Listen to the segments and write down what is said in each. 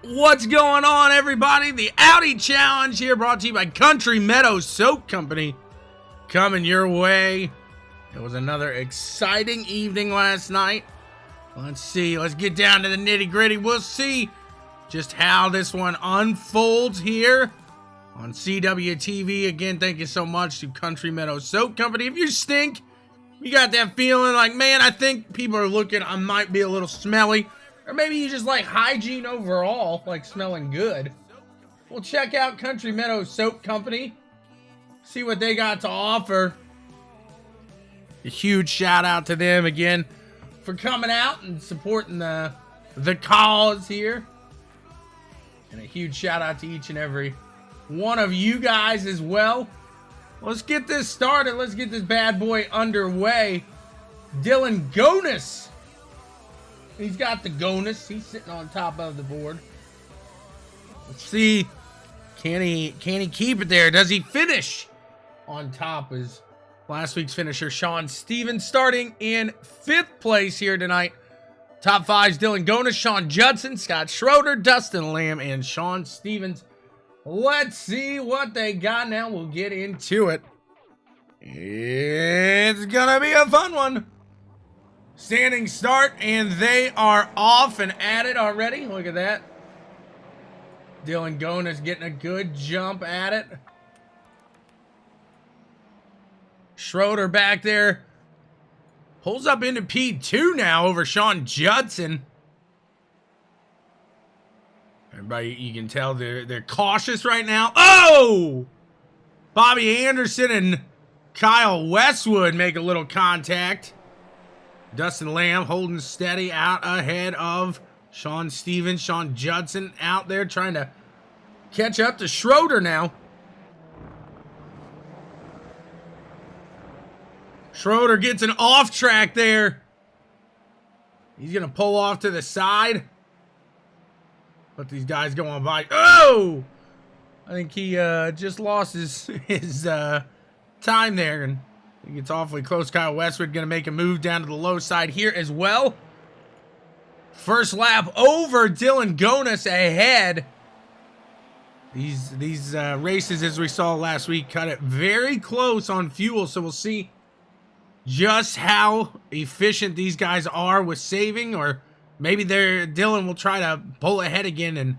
What's going on, everybody? The Audi Challenge here, brought to you by Meadow Soap Company, coming your way. It was another exciting evening last night. Let's see. Let's get down to the nitty-gritty. We'll see just how this one unfolds here on CWTV. Again, thank you so much to Meadow Soap Company. If you stink, you got that feeling like, man, I think people are looking, I might be a little smelly. Or maybe you just like hygiene overall, like smelling good. We'll check out Meadow Soap Company. See what they got to offer. A huge shout out to them again for coming out and supporting the cause here. And a huge shout out to each and every one of you guys as well. Let's get this started. Let's get this bad boy underway. Dylan Gonis. He's got the Gonis. He's sitting on top of the board. Let's see. Can he keep it there? Does he finish on top as last week's finisher, Sean Stevens, starting in 5th place here tonight. Top 5's Dylan Gonis, Sean Judson, Scott Schroeder, Dustin Lamb, and Sean Stevens. Let's see what they got now. We'll get into it. It's gonna be a fun one. Standing start, and they are off and at it already. Look at that. Dylan Gonis getting a good jump at it. Schroeder back there. Pulls up into P2 now over Sean Judson. Everybody, you can tell they're cautious right now. Oh! Bobby Anderson and Kyle Westwood make a little contact. Dustin Lamb holding steady out ahead of Sean Stevens. Sean Judson out there trying to catch up to Schroeder now. Schroeder gets an off track there. He's going to pull off to the side. Let these guys go on by. Oh! I think he just lost his time there, and I think it's awfully close. Kyle Westwood going to make a move down to the low side here as well. First lap over. Dylan Gonis ahead. These races, as we saw last week, cut it very close on fuel, so we'll see just how efficient these guys are with saving, or maybe Dylan will try to pull ahead again and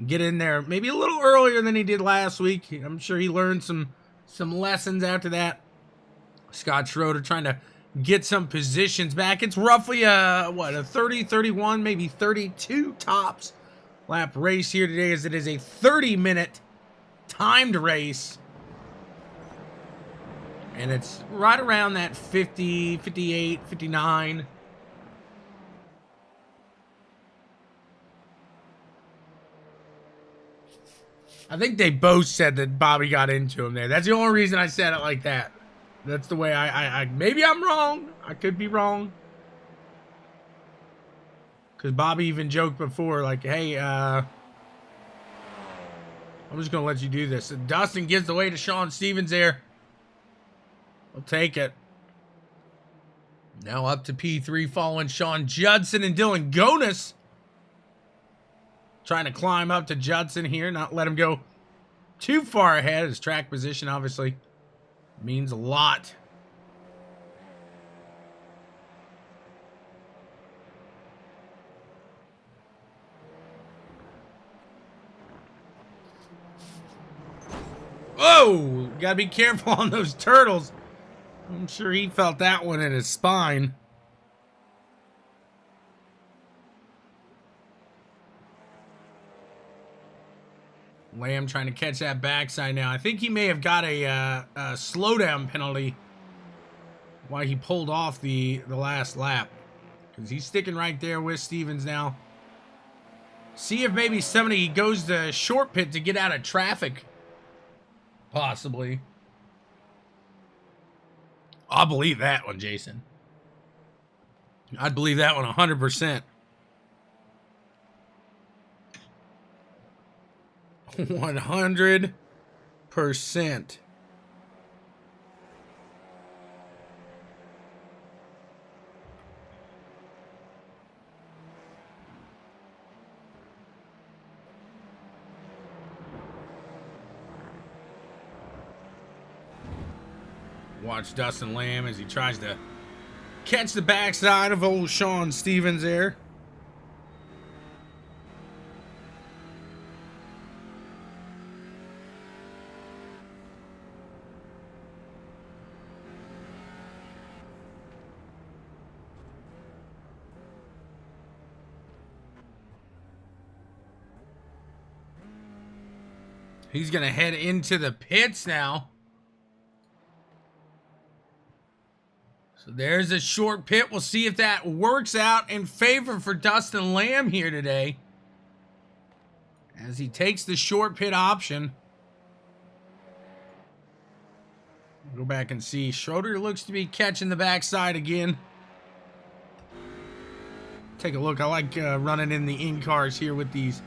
get in there maybe a little earlier than he did last week. I'm sure he learned some lessons after that. Scott Schroeder trying to get some positions back. It's roughly a 30, 31, maybe 32 tops lap race here today, as it is a 30-minute timed race. And it's right around that 50, 58, 59. I think they both said that Bobby got into him there. That's the only reason I said it like that. That's the way I maybe I'm wrong. I could be wrong. Because Bobby even joked before, like, hey, I'm just going to let you do this. And Dustin gives the way to Sean Stevens there. I'll take it. Now up to P3 following Sean Judson and Dylan Gonis. Trying to climb up to Judson here, not let him go too far ahead. His track position obviously means a lot. Whoa! Gotta be careful on those turtles. I'm sure he felt that one in his spine. Lamb trying to catch that backside now. I think he may have got a slowdown penalty while he pulled off the last lap, because he's sticking right there with Stevens now. See if maybe somebody goes to short pit to get out of traffic. Possibly. I'll believe that one, Jason. I'd believe that one 100%. 100%. Watch Dustin Lamb as he tries to catch the backside of old Sean Stevens there. He's going to head into the pits now. So there's a short pit. We'll see if that works out in favor for Dustin Lamb here today, as he takes the short pit option. Go back and see. Schroeder looks to be catching the backside again. Take a look. I like running in the in-cars here with these.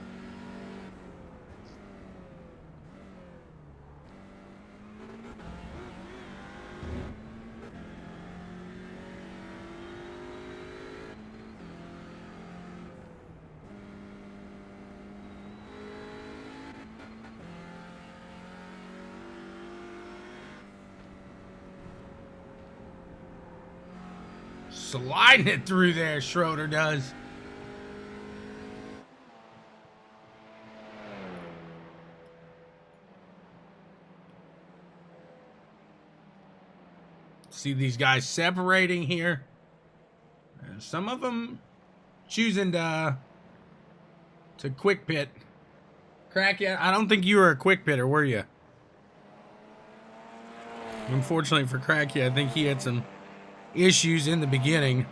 Sliding it through there, Schroeder does. See these guys separating here. Some of them choosing to quick pit. Cracky, I don't think you were a quick pitter, were you? Unfortunately for Cracky, I think he had some issues in the beginning.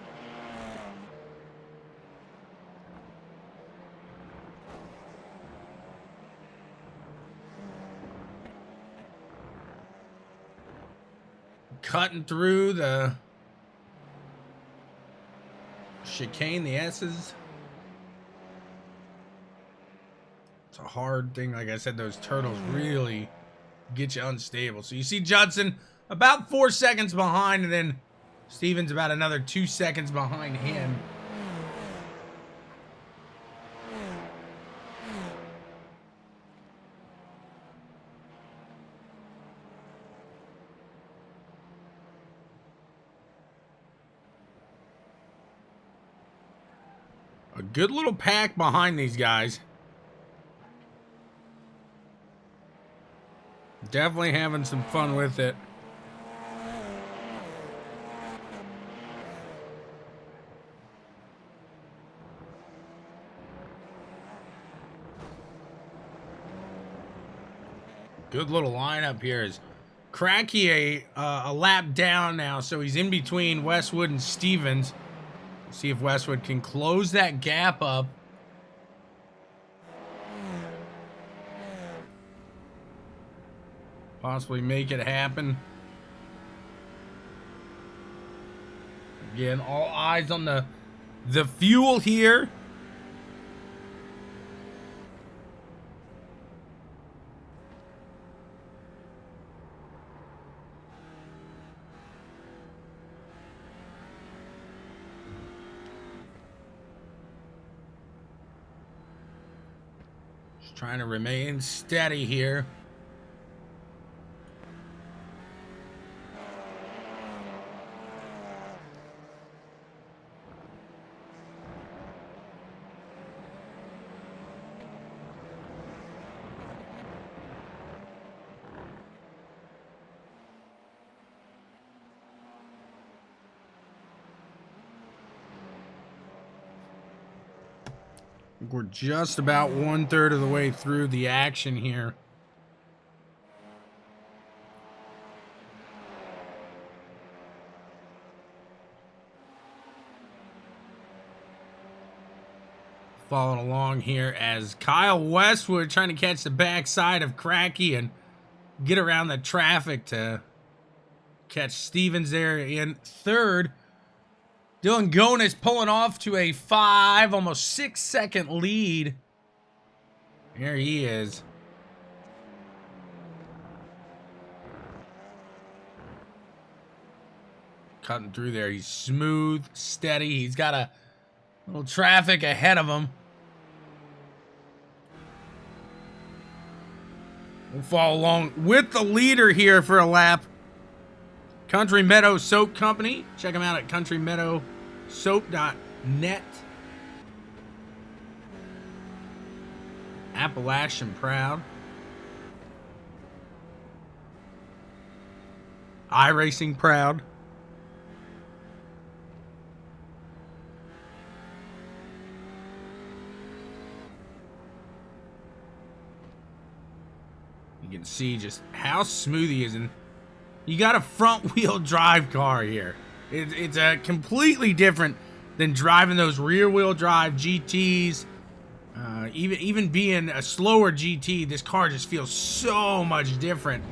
Cutting through the chicane, the S's. It's a hard thing. Like I said, those turtles really get you unstable. So you see Judson about 4 seconds behind, and then Stevens about another 2 seconds behind him. A good little pack behind these guys. Definitely having some fun with it. Good little lineup here. Is Cracky a lap down now, so he's in between Westwood and Stevens. See if Westwood can close that gap up. Possibly make it happen. Again, all eyes on the fuel here. Trying to remain steady here. We're just about 1/3 of the way through the action here. Following along here as Kyle Westwood trying to catch the backside of Cracky and get around the traffic to catch Stevens there in third. Dylan Gonis pulling off to a 5, almost 6 second lead. There he is. Cutting through there. He's smooth, steady. He's got a little traffic ahead of him. We'll follow along with the leader here for a lap. Country Meadow Soap Company. Check them out at countrymeadowsoap.net. Appalachian Proud. iRacing Proud. You can see just how smooth he is, and you got a front wheel drive car here. It's a completely different than driving those rear wheel drive GTs. Even being a slower GT, this car just feels so much different.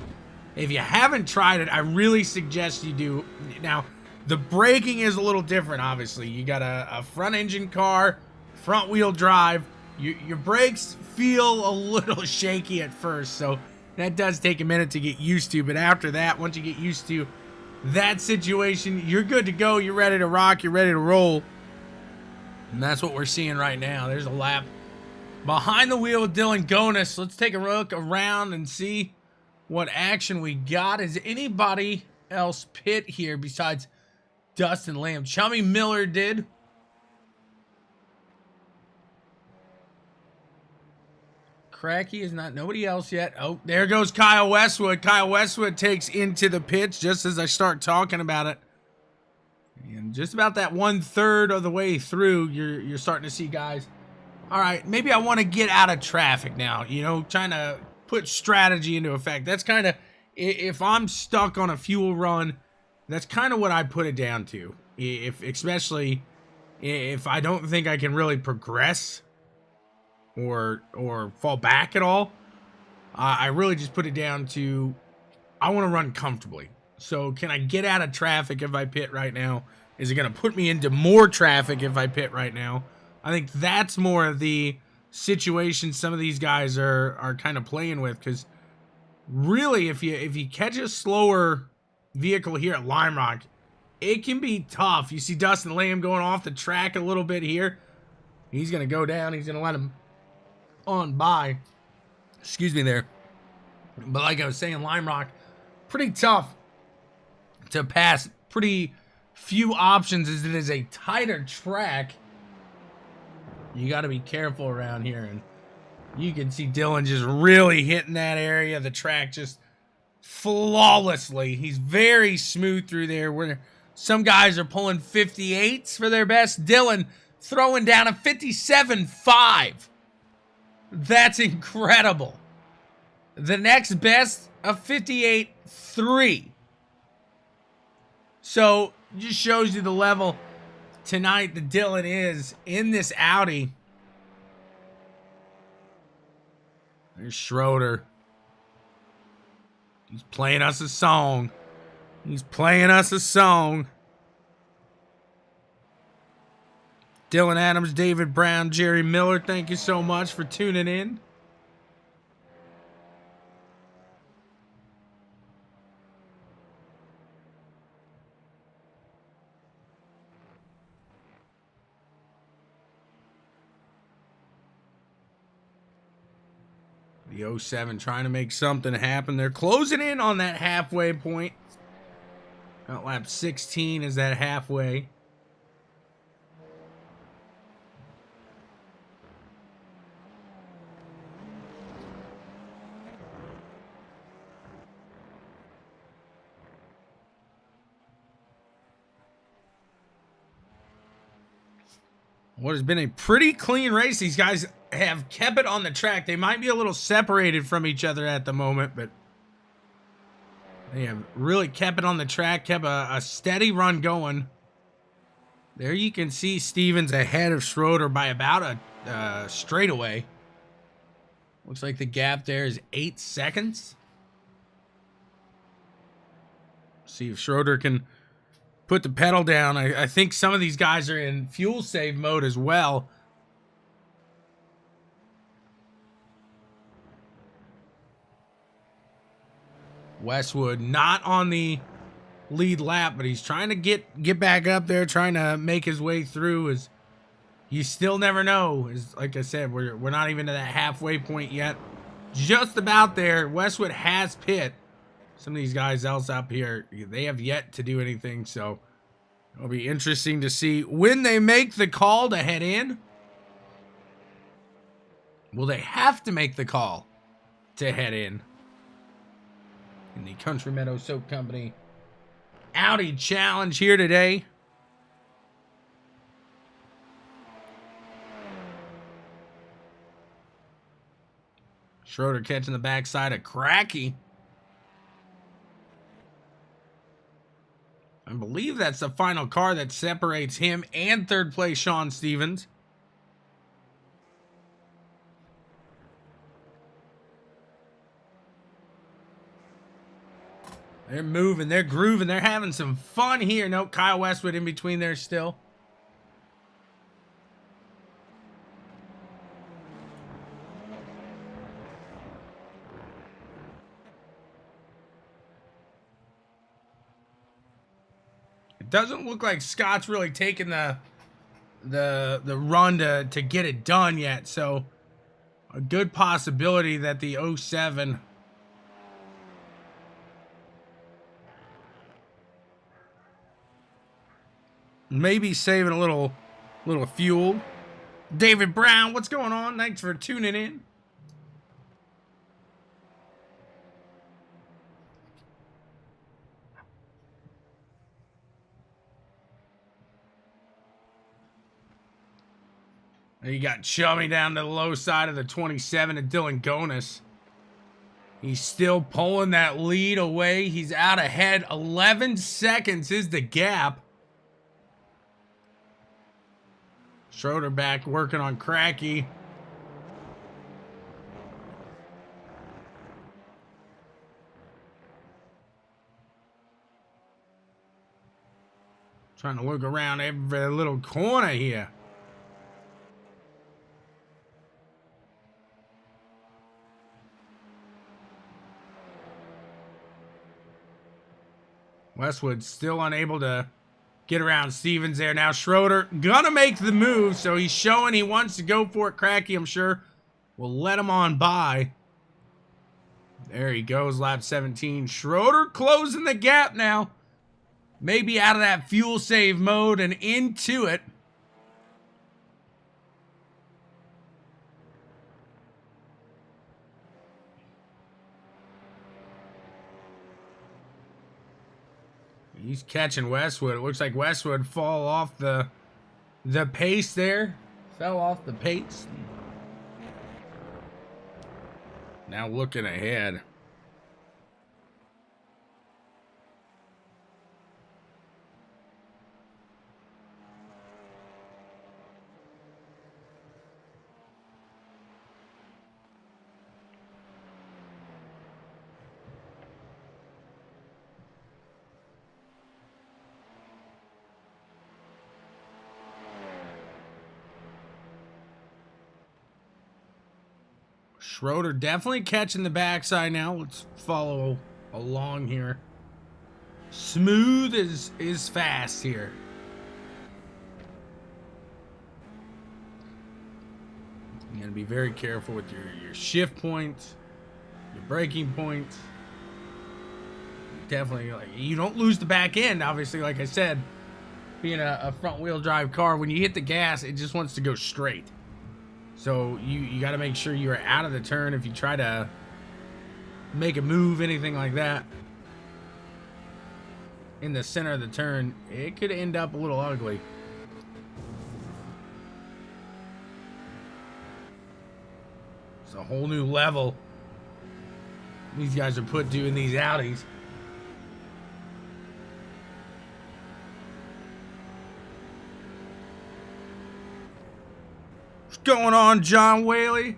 If you haven't tried it, I really suggest you do. Now, the braking is a little different, obviously. You got a front engine car, front wheel drive. Your brakes feel a little shaky at first, so that does take a minute to get used to. But after that, once you get used to that situation, you're good to go. You're ready to rock. You're ready to roll. And that's what we're seeing right now. There's a lap behind the wheel with Dylan Gonis. Let's take a look around and see what action we got. Is anybody else pit here besides Dustin Lamb? Chummy Miller did. Cracky is not, nobody else yet. Oh, there goes Kyle Westwood. Kyle Westwood takes into the pits just as I start talking about it. And just about that 1/3 of the way through, you're starting to see guys. All right, maybe I want to get out of traffic now, you know, trying to put strategy into effect. That's kind of, if I'm stuck on a fuel run, that's kind of what I put it down to. Especially if I don't think I can really progress or fall back at all, I really just put it down to, I want to run comfortably. So can I get out of traffic if I pit right now? Is it going to put me into more traffic if I pit right now? I think that's more of the situation some of these guys are kind of playing with, because really if you catch a slower vehicle here at Lime Rock, it can be tough. You see Dustin Lamb going off the track a little bit here. He's going to go down. He's going to let him on by. Excuse me there. But like I was saying, Lime Rock, pretty tough to pass. Pretty few options as it is a tighter track. You got to be careful around here. And you can see Dylan just really hitting that area of the track just flawlessly. He's very smooth through there. Where some guys are pulling 58s for their best, Dylan throwing down a 57.5. That's incredible. The next best, a 58.3. So, just shows you the level tonight that Dylan is in this Audi. There's Schroeder. He's playing us a song. He's playing us a song. Dylan Adams, David Brown, Jerry Miller, thank you so much for tuning in. The 07 trying to make something happen. They're closing in on that halfway point. About lap 16 is that halfway. What has been a pretty clean race. These guys have kept it on the track. They might be a little separated from each other at the moment, but they have really kept it on the track, kept a steady run going. There you can see Stevens ahead of Schroeder by about a straightaway. Looks like the gap there is 8 seconds. See if Schroeder can put the pedal down. I think some of these guys are in fuel save mode as well. Westwood not on the lead lap, but he's trying to get back up there, trying to make his way through. As you still never know. As like I said, we're not even to that halfway point yet. Just about there. Westwood has pit. Some of these guys else up here, they have yet to do anything, so it'll be interesting to see when they make the call to head in. Will they have to make the call to head in the Country Meadow Soap Company Audi Challenge here today? Schroeder catching the backside of Cracky. I believe that's the final car that separates him and third place Sean Stevens. They're moving, they're grooving, they're having some fun here. Nope, Kyle Westwood in between there still. It doesn't look like Scott's really taken the run to get it done yet, so a good possibility that the 07 maybe saving a little fuel. David Brown, what's going on? Thanks for tuning in. And you got Chummy down to the low side of the 27 of Dylan Gonis. He's still pulling that lead away. He's out ahead. 11 seconds is the gap. Schroeder back working on Cracky. Trying to look around every little corner here. Westwood still unable to get around Stevens there. Now Schroeder gonna make the move, so he's showing he wants to go for it. Cracky, I'm sure, will let him on by. There he goes, lap 17. Schroeder closing the gap now. Maybe out of that fuel save mode and into it. He's catching Westwood. It looks like Westwood fall off the pace there. Fell off the pace. Now looking ahead. Schroeder definitely catching the backside now. Let's follow along here. Smooth is fast here. You gotta be very careful with your shift points, your braking points. Definitely, like, you don't lose the back end, obviously, like I said. Being a front wheel drive car, when you hit the gas, it just wants to go straight. So you got to make sure you're out of the turn if you try to make a move, anything like that. In the center of the turn, it could end up a little ugly. It's a whole new level these guys are put to in these Audis. What's going on, John Whaley?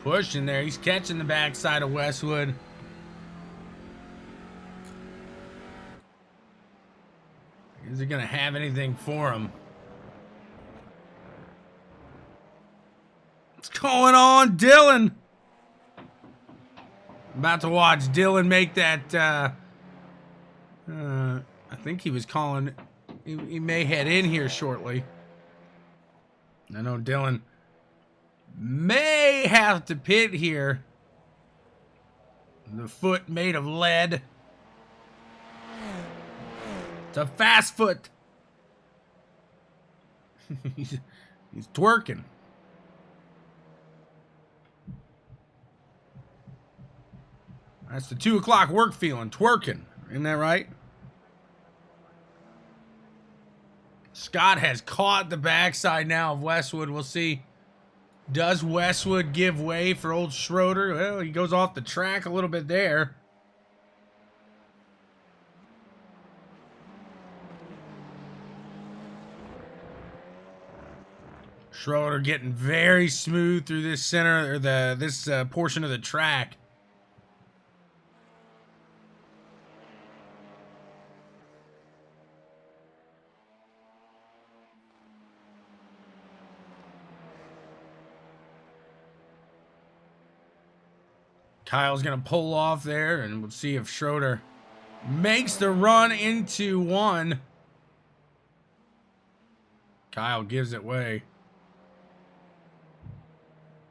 Pushing there. He's catching the backside of Westwood. Is he going to have anything for him? What's going on, Dylan? About to watch Dylan make that, I think he was calling, he may head in here shortly. I know Dylan may have to pit here. The foot made of lead. It's a fast foot. he's twerking. That's the 2 o'clock work feeling, twerking. Isn't that right? Scott has caught the backside now of Westwood. We'll see. Does Westwood give way for old Schroeder? Well, he goes off the track a little bit there. Schroeder getting very smooth through this center, or this portion of the track. Kyle's going to pull off there, and we'll see if Schroeder makes the run into one. Kyle gives it way.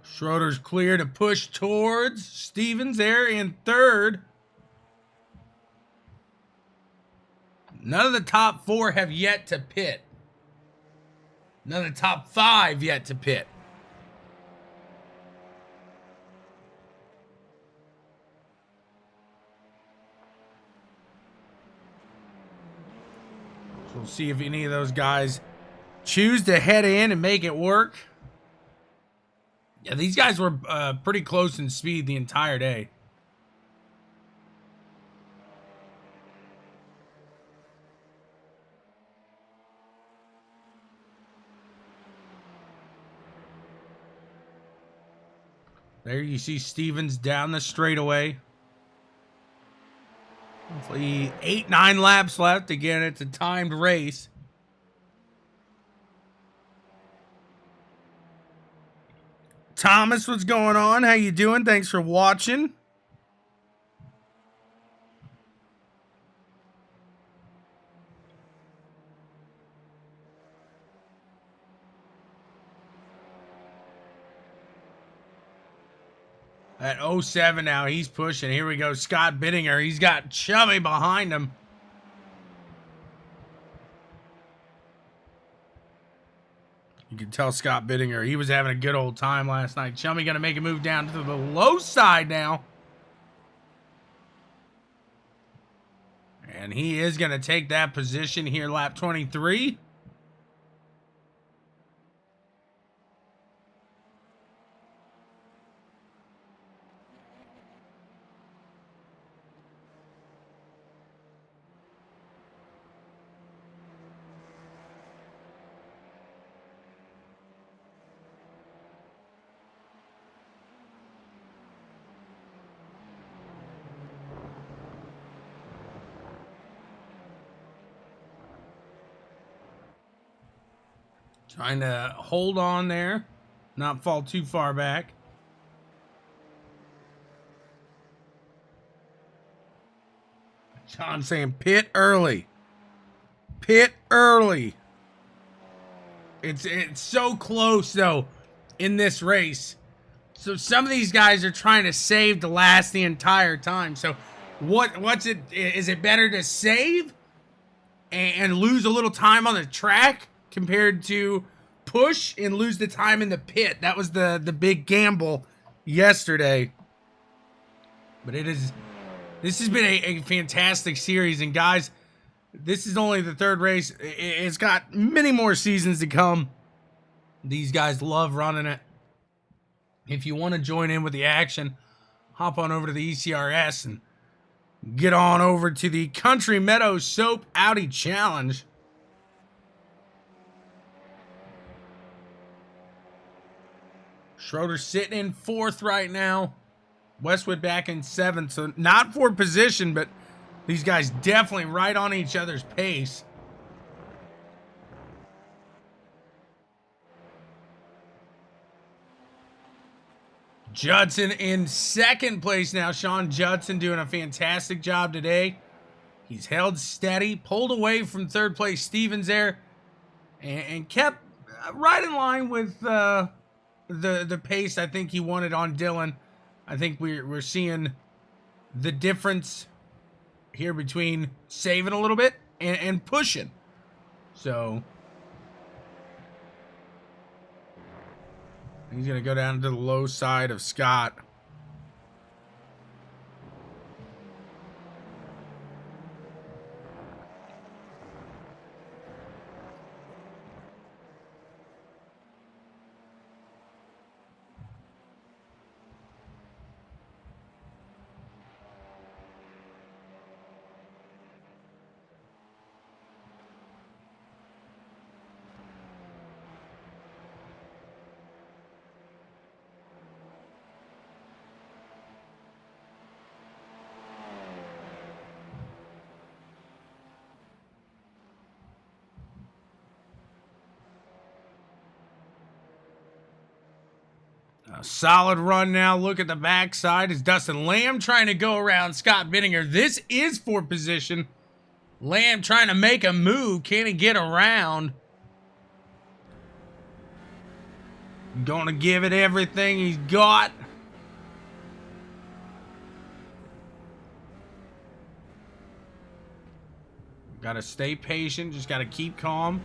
Schroeder's clear to push towards Stevens there in third. None of the top 4 have yet to pit. None of the top 5 yet to pit. So we'll see if any of those guys choose to head in and make it work. Yeah, these guys were pretty close in speed the entire day. There you see Stevens down the straightaway. Hopefully 8-9 laps left. Again, it's a timed race. Thomas, what's going on? How you doing? Thanks for watching. At 07 now, he's pushing. Here we go, Scott Bittinger. He's got Chummy behind him. You can tell Scott Bittinger, he was having a good old time last night. Chummy going to make a move down to the low side now. And he is going to take that position here, lap 23. Trying to hold on there, not fall too far back. John saying pit early. Pit early. It's so close though in this race. So some of these guys are trying to save to last the entire time. So what's it? Is it better to save and lose a little time on the track compared to push and lose the time in the pit? That was the big gamble yesterday. But this has been a fantastic series, and guys, this is only the third race. It's got many more seasons to come. These guys love running it. If you want to join in with the action, hop on over to the ECRS and get on over to the Country Meadow Soap Audi Challenge. Schroeder sitting in 4th right now. Westwood back in 7th. So not for position, but these guys definitely right on each other's pace. Judson in second place now. Sean Judson doing a fantastic job today. He's held steady, pulled away from third place Stevens there, and kept right in line with the pace I think he wanted on Dylan. I think we're seeing the difference here between saving a little bit and pushing. So he's going to go down to the low side of Scott. A solid run now. Look at the backside. Is Dustin Lamb trying to go around Scott Bittinger. This is for position. Lamb trying to make a move. Can he get around? Gonna give it everything he's got. Gotta stay patient. Just gotta keep calm.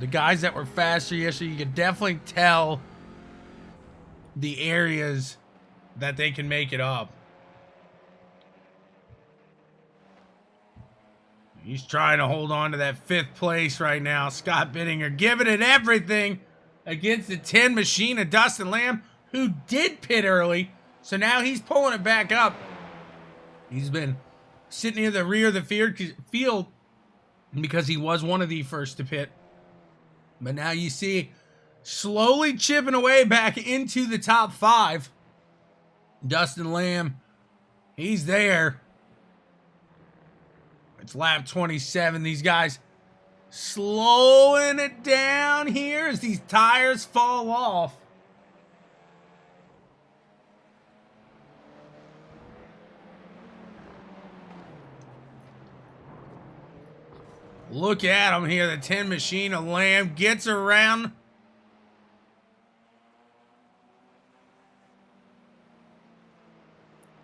The guys that were faster yesterday, you could definitely tell the areas that they can make it up. He's trying to hold on to that fifth place right now. Scott Bittinger giving it everything against the 10 machine of Dustin Lamb, who did pit early. So now he's pulling it back up. He's been sitting near the rear of the field because he was one of the first to pit. But now you see slowly chipping away back into the top 5. Dustin Lamb, he's there. It's lap 27. These guys slowing it down here as these tires fall off. Look at him here. The 10 machine of Lamb gets around.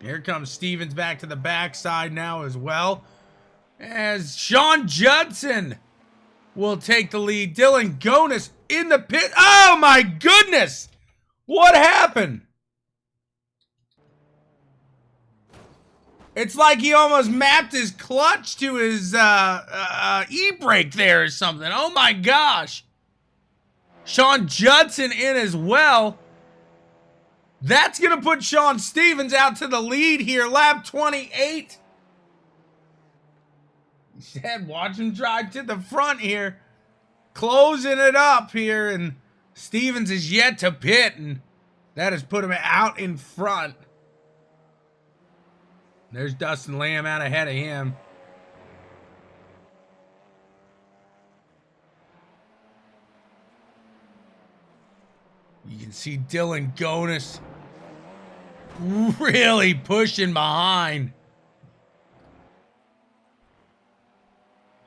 Here comes Stevens back to the backside now as well, as Sean Judson will take the lead. Dylan Gonis in the pit. Oh my goodness! What happened? It's like he almost mapped his clutch to his e-brake there or something. Oh my gosh. Sean Judson in as well. That's going to put Sean Stevens out to the lead here. Lap 28. He said, watch him drive to the front here. Closing it up here. And Stevens is yet to pit. And that has put him out in front. There's Dustin Lamb out ahead of him. You can see Dylan Gonis really pushing behind.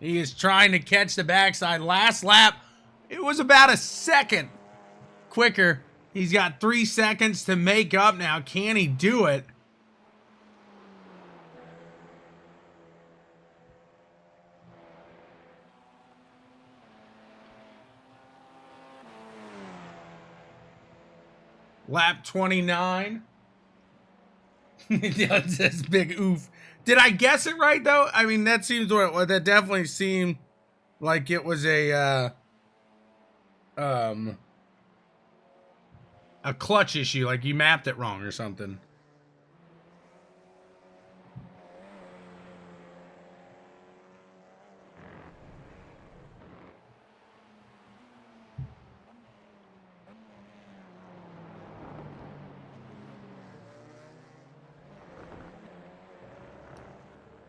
He is trying to catch the backside. Last lap, it was about a second quicker. He's got 3 seconds to make up now. Can he do it? Lap 29. That's this big oof. Did I guess it right though? I mean, that seems what that definitely seemed like it was a clutch issue, like you mapped it wrong or something.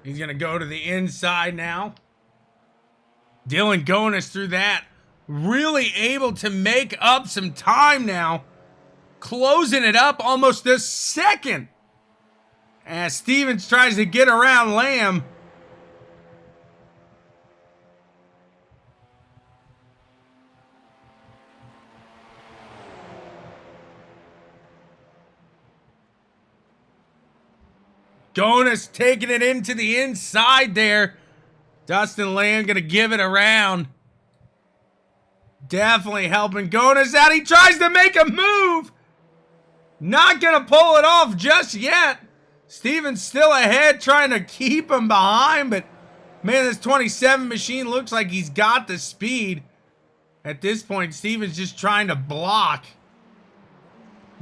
He's going to go to the inside now. Dylan Gonis through that really able to make up some time now. Closing it up almost a second. As Stevens tries to get around Lamb. Jonas taking it into the inside there. Dustin Lamb gonna give it around. Definitely helping Jonas out. He tries to make a move. Not gonna pull it off just yet. Stevens still ahead, trying to keep him behind, but man, this 27 machine looks like he's got the speed. At this point, Stevens just trying to block.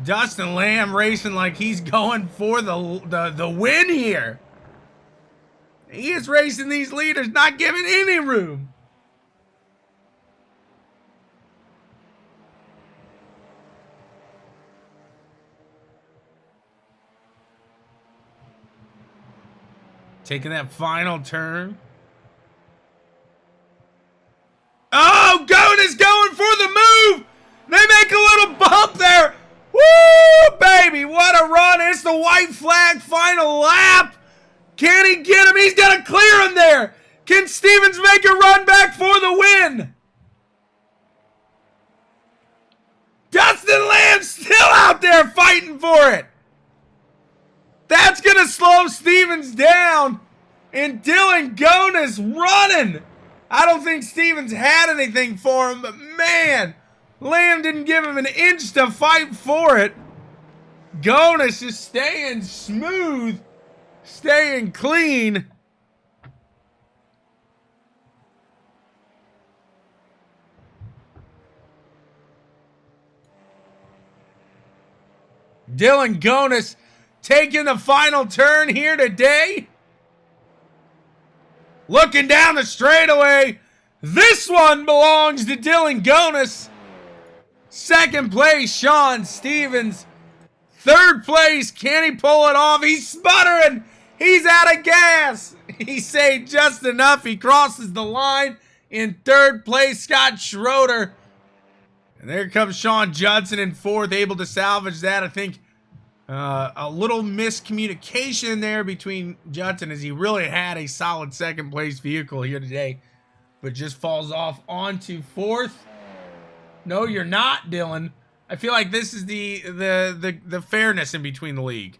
Dustin Lamb racing like he's going for the win here. He is racing these leaders, not giving any room. Taking that final turn. Oh, Jonas going for the move. They make a little bump there. Woo, baby, what a run. It's the white flag final lap. Can he get him? He's going to clear him there. Can Stevens make a run back for the win? Dustin Lamb still out there fighting for it. That's going to slow Stevens down. And Dylan Jonas running. I don't think Stevens had anything for him, but man, Lamb didn't give him an inch to fight for it. Jonas just staying smooth, staying clean. Dylan Jonas taking the final turn here today. Looking down the straightaway. This one belongs to Dylan Jonas. Second place, Sean Stevens. Third place, can he pull it off? He's sputtering. He's out of gas. He saved just enough. He crosses the line. In third place, Scott Schroeder. And there comes Sean Judson in fourth, able to salvage that. I think a little miscommunication there between Judson, as he really had a solid second place vehicle here today, but just falls off onto fourth. No, you're not, Dylan. I feel like this is the fairness in between the league.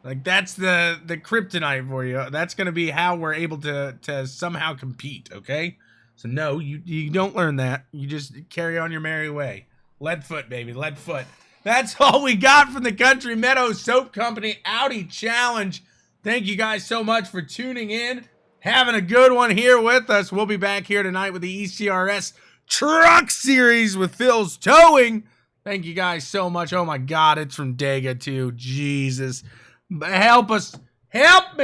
Like, that's the kryptonite for you. That's going to be how we're able to somehow compete, okay? So no, you don't learn that. You just carry on your merry way. Leadfoot, baby, Leadfoot. That's all we got from the Country Meadow Soap Company Audi Challenge. Thank you guys so much for tuning in. Having a good one here with us. We'll be back here tonight with the ECRS Truck Series with Phil's Towing. Thank you guys so much. Oh my God, it's from Dega too. Jesus. Help us. Help me.